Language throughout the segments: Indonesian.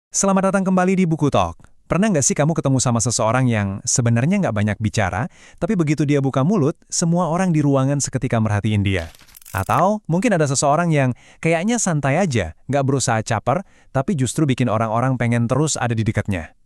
Selamat datang kembali di Buku Talk. Pernah nggak sih kamu ketemu sama seseorang yang sebenarnya nggak banyak bicara, tapi begitu dia buka mulut, semua orang di ruangan seketika merhatiin dia? Atau mungkin ada seseorang yang kayaknya santai aja, nggak berusaha caper, tapi justru bikin orang-orang pengen terus ada di dekatnya.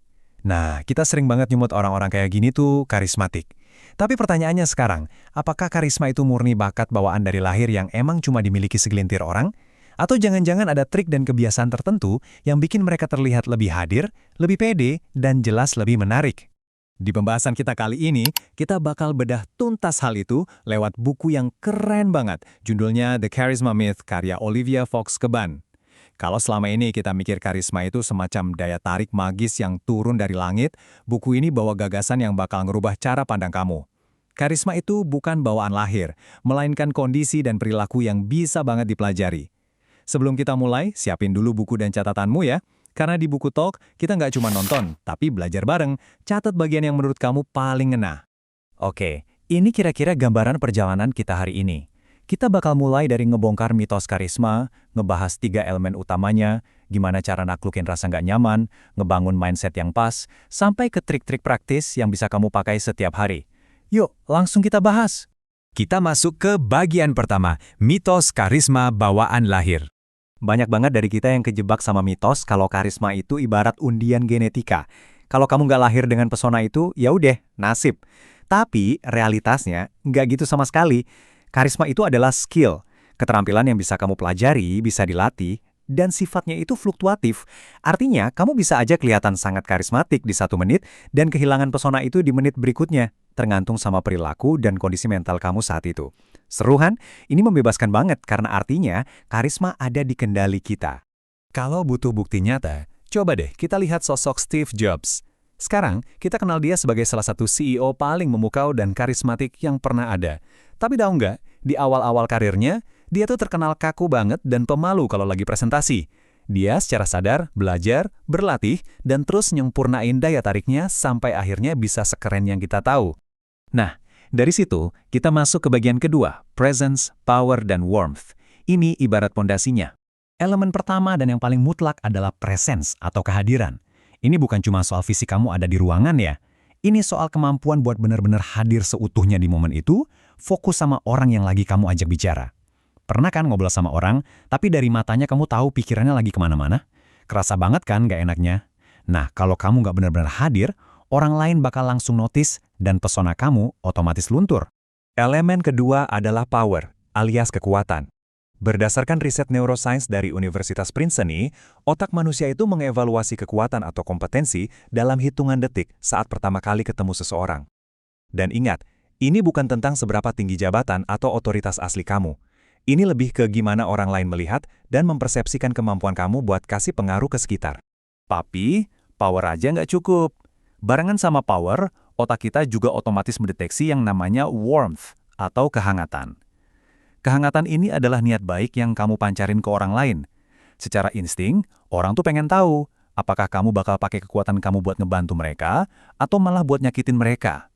Nah, kita sering banget nyumut orang-orang kayak gini tuh karismatik. Tapi pertanyaannya sekarang, apakah karisma itu murni bakat bawaan dari lahir yang emang cuma dimiliki segelintir orang? Atau jangan-jangan ada trik dan kebiasaan tertentu yang bikin mereka terlihat lebih hadir, lebih pede, dan jelas lebih menarik? Di pembahasan kita kali ini, kita bakal bedah tuntas hal itu lewat buku yang keren banget. Judulnya The Charisma Myth karya Olivia Fox Keban. Kalau selama ini kita mikir karisma itu semacam daya tarik magis yang turun dari langit, buku ini bawa gagasan yang bakal ngerubah cara pandang kamu. Karisma itu bukan bawaan lahir, melainkan kondisi dan perilaku yang bisa banget dipelajari. Sebelum kita mulai, siapin dulu buku dan catatanmu ya. Karena di Buku Talk, kita nggak cuma nonton, tapi belajar bareng. Catat bagian yang menurut kamu paling ngena. Oke, ini kira-kira gambaran perjalanan kita hari ini. Kita bakal mulai dari ngebongkar mitos karisma, ngebahas 3 elemen utamanya, gimana cara naklukin rasa nggak nyaman, ngebangun mindset yang pas, sampai ke trik-trik praktis yang bisa kamu pakai setiap hari. Yuk, langsung kita bahas. Kita masuk ke bagian pertama, mitos karisma bawaan lahir. Banyak banget dari kita yang kejebak sama mitos kalau karisma itu ibarat undian genetika. Kalau kamu nggak lahir dengan pesona itu, ya udah, nasib. Tapi realitasnya nggak gitu sama sekali. Karisma itu adalah skill, keterampilan yang bisa kamu pelajari, bisa dilatih, dan sifatnya itu fluktuatif. Artinya, kamu bisa aja kelihatan sangat karismatik di 1 menit dan kehilangan pesona itu di menit berikutnya, tergantung sama perilaku dan kondisi mental kamu saat itu. Seru kan? Ini membebaskan banget karena artinya karisma ada di kendali kita. Kalau butuh bukti nyata, coba deh kita lihat sosok Steve Jobs. Sekarang, kita kenal dia sebagai salah satu CEO paling memukau dan karismatik yang pernah ada. Tapi tahu nggak, di awal-awal karirnya, dia tuh terkenal kaku banget dan pemalu kalau lagi presentasi. Dia secara sadar belajar, berlatih, dan terus nyempurnain daya tariknya sampai akhirnya bisa sekeren yang kita tahu. Nah, dari situ, kita masuk ke bagian kedua, presence, power, dan warmth. Ini ibarat pondasinya. Elemen pertama dan yang paling mutlak adalah presence atau kehadiran. Ini bukan cuma soal fisik kamu ada di ruangan ya. Ini soal kemampuan buat benar-benar hadir seutuhnya di momen itu, fokus sama orang yang lagi kamu ajak bicara. Pernah kan ngobrol sama orang, tapi dari matanya kamu tahu pikirannya lagi kemana-mana? Kerasa banget kan gak enaknya? Nah, kalau kamu gak benar-benar hadir, orang lain bakal langsung notice dan pesona kamu otomatis luntur. Elemen kedua adalah power, alias kekuatan. Berdasarkan riset neuroscience dari Universitas Princeton nih, otak manusia itu mengevaluasi kekuatan atau kompetensi dalam hitungan detik saat pertama kali ketemu seseorang. Dan ingat, ini bukan tentang seberapa tinggi jabatan atau otoritas asli kamu. Ini lebih ke gimana orang lain melihat dan mempersepsikan kemampuan kamu buat kasih pengaruh ke sekitar. Tapi, power aja nggak cukup. Barengan sama power, otak kita juga otomatis mendeteksi yang namanya warmth atau kehangatan. Kehangatan ini adalah niat baik yang kamu pancarin ke orang lain. Secara insting, orang tuh pengen tahu apakah kamu bakal pakai kekuatan kamu buat ngebantu mereka atau malah buat nyakitin mereka.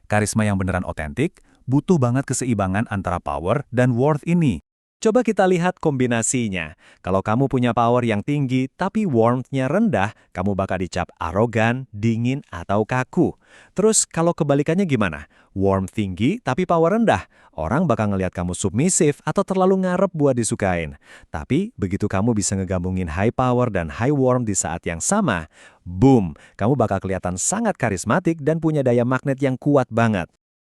Karisma yang beneran otentik butuh banget keseimbangan antara power dan worth ini. Coba kita lihat kombinasinya. Kalau kamu punya power yang tinggi tapi warmth-nya rendah, kamu bakal dicap arogan, dingin, atau kaku. Terus kalau kebalikannya gimana? Warmth tinggi tapi power rendah. Orang bakal ngelihat kamu submisif atau terlalu ngarep buat disukain. Tapi begitu kamu bisa ngegabungin high power dan high warmth di saat yang sama, boom, kamu bakal kelihatan sangat karismatik dan punya daya magnet yang kuat banget.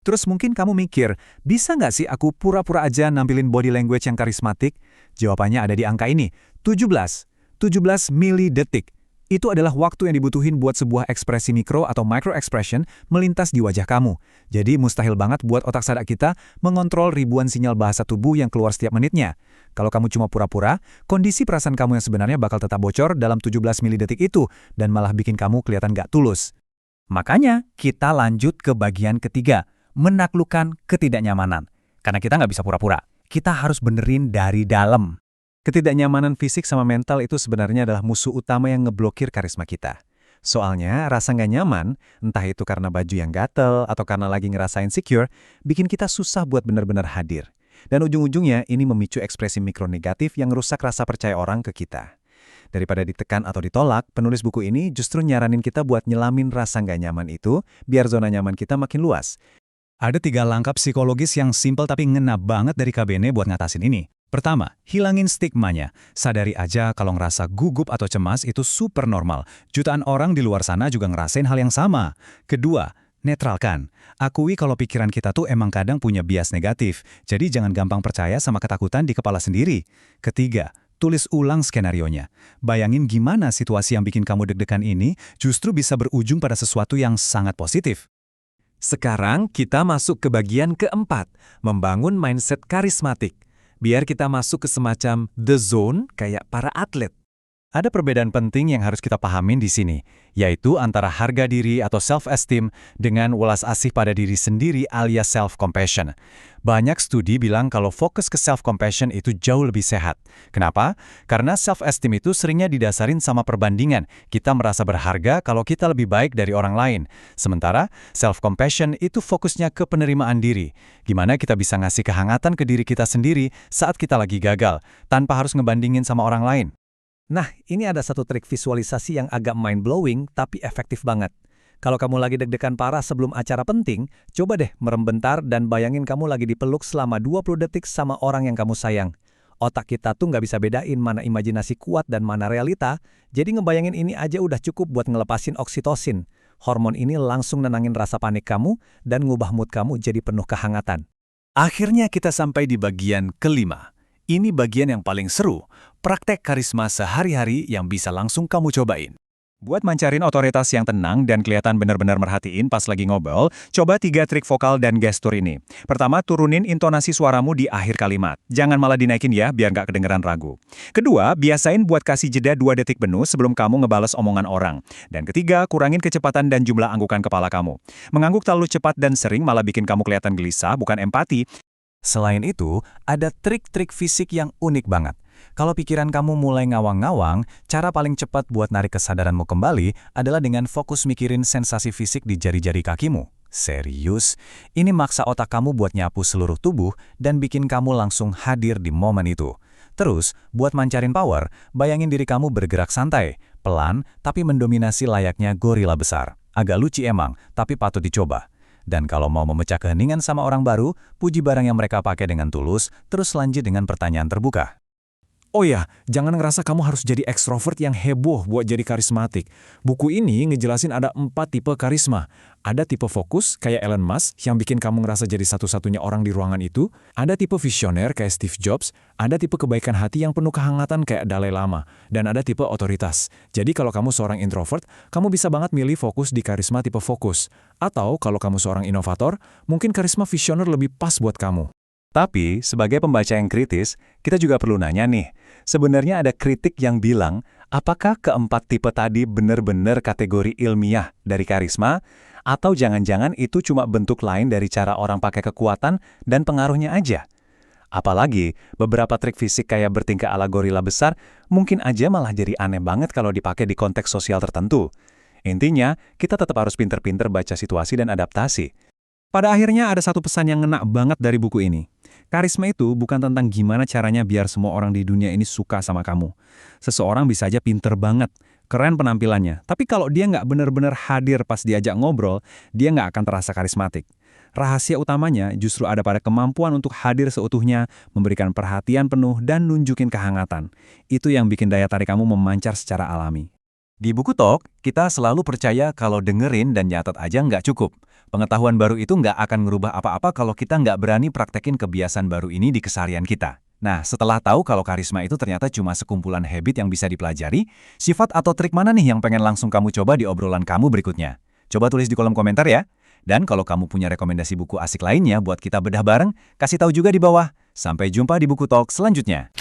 Terus mungkin kamu mikir, bisa nggak sih aku pura-pura aja nampilin body language yang karismatik? Jawabannya ada di angka ini, 17. 17 milidetik. Itu adalah waktu yang dibutuhin buat sebuah ekspresi mikro atau micro expression melintas di wajah kamu. Jadi mustahil banget buat otak sadar kita mengontrol ribuan sinyal bahasa tubuh yang keluar setiap menitnya. Kalau kamu cuma pura-pura, kondisi perasaan kamu yang sebenarnya bakal tetap bocor dalam 17 milidetik itu dan malah bikin kamu kelihatan nggak tulus. Makanya, kita lanjut ke bagian ketiga. Menaklukkan ketidaknyamanan. Karena kita nggak bisa pura-pura. Kita harus benerin dari dalam. Ketidaknyamanan fisik sama mental itu sebenarnya adalah musuh utama yang ngeblokir karisma kita. Soalnya rasa nggak nyaman, entah itu karena baju yang gatel atau karena lagi ngerasa insecure, bikin kita susah buat benar-benar hadir. Dan ujung-ujungnya ini memicu ekspresi mikro negatif yang rusak rasa percaya orang ke kita. Daripada ditekan atau ditolak, penulis buku ini justru nyaranin kita buat nyelamin rasa nggak nyaman itu, biar zona nyaman kita makin luas. Ada 3 langkah psikologis yang simpel tapi ngena banget dari KBN buat ngatasin ini. Pertama, hilangin stigmanya. Sadari aja kalau ngerasa gugup atau cemas itu super normal. Jutaan orang di luar sana juga ngerasain hal yang sama. Kedua, netralkan. Akui kalau pikiran kita tuh emang kadang punya bias negatif, jadi jangan gampang percaya sama ketakutan di kepala sendiri. Ketiga, tulis ulang skenarionya. Bayangin gimana situasi yang bikin kamu deg-degan ini justru bisa berujung pada sesuatu yang sangat positif. Sekarang kita masuk ke bagian keempat, membangun mindset karismatik. Biar kita masuk ke semacam the zone kayak para atlet. Ada perbedaan penting yang harus kita pahamin di sini, yaitu antara harga diri atau self-esteem dengan welas asih pada diri sendiri alias self-compassion. Banyak studi bilang kalau fokus ke self-compassion itu jauh lebih sehat. Kenapa? Karena self-esteem itu seringnya didasarin sama perbandingan. Kita merasa berharga kalau kita lebih baik dari orang lain. Sementara self-compassion itu fokusnya ke penerimaan diri. Gimana kita bisa ngasih kehangatan ke diri kita sendiri saat kita lagi gagal, tanpa harus ngebandingin sama orang lain. Nah, ini ada satu trik visualisasi yang agak mind-blowing tapi efektif banget. Kalau kamu lagi deg-degan parah sebelum acara penting, coba deh merem bentar dan bayangin kamu lagi dipeluk selama 20 detik sama orang yang kamu sayang. Otak kita tuh nggak bisa bedain mana imajinasi kuat dan mana realita, jadi ngebayangin ini aja udah cukup buat ngelepasin oksitosin. Hormon ini langsung nenangin rasa panik kamu dan ngubah mood kamu jadi penuh kehangatan. Akhirnya kita sampai di bagian kelima. Ini bagian yang paling seru, praktek karisma sehari-hari yang bisa langsung kamu cobain. Buat mancarin otoritas yang tenang dan kelihatan benar-benar merhatiin pas lagi ngobrol, coba 3 trik vokal dan gestur ini. Pertama, turunin intonasi suaramu di akhir kalimat. Jangan malah dinaikin ya, biar nggak kedengeran ragu. Kedua, biasain buat kasih jeda 2 detik penuh sebelum kamu ngebales omongan orang. Dan ketiga, kurangin kecepatan dan jumlah anggukan kepala kamu. Mengangguk terlalu cepat dan sering malah bikin kamu kelihatan gelisah, bukan empati. Selain itu, ada trik-trik fisik yang unik banget. Kalau pikiran kamu mulai ngawang-ngawang, cara paling cepat buat narik kesadaranmu kembali adalah dengan fokus mikirin sensasi fisik di jari-jari kakimu. Serius, ini maksa otak kamu buat nyapu seluruh tubuh dan bikin kamu langsung hadir di momen itu. Terus, buat mancarin power, bayangin diri kamu bergerak santai, pelan, tapi mendominasi layaknya gorila besar. Agak lucu emang, tapi patut dicoba. Dan kalau mau memecah keheningan sama orang baru, puji barang yang mereka pakai dengan tulus, terus lanjut dengan pertanyaan terbuka. Oh ya, jangan ngerasa kamu harus jadi ekstrovert yang heboh buat jadi karismatik. Buku ini ngejelasin ada 4 tipe karisma. Ada tipe fokus, kayak Elon Musk, yang bikin kamu ngerasa jadi satu-satunya orang di ruangan itu. Ada tipe visioner, kayak Steve Jobs. Ada tipe kebaikan hati yang penuh kehangatan, kayak Dalai Lama. Dan ada tipe otoritas. Jadi kalau kamu seorang introvert, kamu bisa banget milih fokus di karisma tipe fokus. Atau kalau kamu seorang inovator, mungkin karisma visioner lebih pas buat kamu. Tapi, sebagai pembaca yang kritis, kita juga perlu nanya nih, sebenarnya ada kritik yang bilang, apakah keempat tipe tadi benar-benar kategori ilmiah dari karisma, atau jangan-jangan itu cuma bentuk lain dari cara orang pakai kekuatan dan pengaruhnya aja? Apalagi, beberapa trik fisik kayak bertingkah ala gorila besar, mungkin aja malah jadi aneh banget kalau dipakai di konteks sosial tertentu. Intinya, kita tetap harus pinter-pinter baca situasi dan adaptasi. Pada akhirnya ada satu pesan yang ngena banget dari buku ini. Karisma itu bukan tentang gimana caranya biar semua orang di dunia ini suka sama kamu. Seseorang bisa aja pinter banget, keren penampilannya, tapi kalau dia nggak benar-benar hadir pas diajak ngobrol, dia nggak akan terasa karismatik. Rahasia utamanya justru ada pada kemampuan untuk hadir seutuhnya, memberikan perhatian penuh, dan nunjukin kehangatan. Itu yang bikin daya tarik kamu memancar secara alami. Di Buku Talk, kita selalu percaya kalau dengerin dan nyatet aja nggak cukup. Pengetahuan baru itu nggak akan ngerubah apa-apa kalau kita nggak berani praktekin kebiasaan baru ini di keseharian kita. Nah, setelah tahu kalau karisma itu ternyata cuma sekumpulan habit yang bisa dipelajari, sifat atau trik mana nih yang pengen langsung kamu coba di obrolan kamu berikutnya? Coba tulis di kolom komentar ya. Dan kalau kamu punya rekomendasi buku asik lainnya buat kita bedah bareng, kasih tahu juga di bawah. Sampai jumpa di Buku Talk selanjutnya.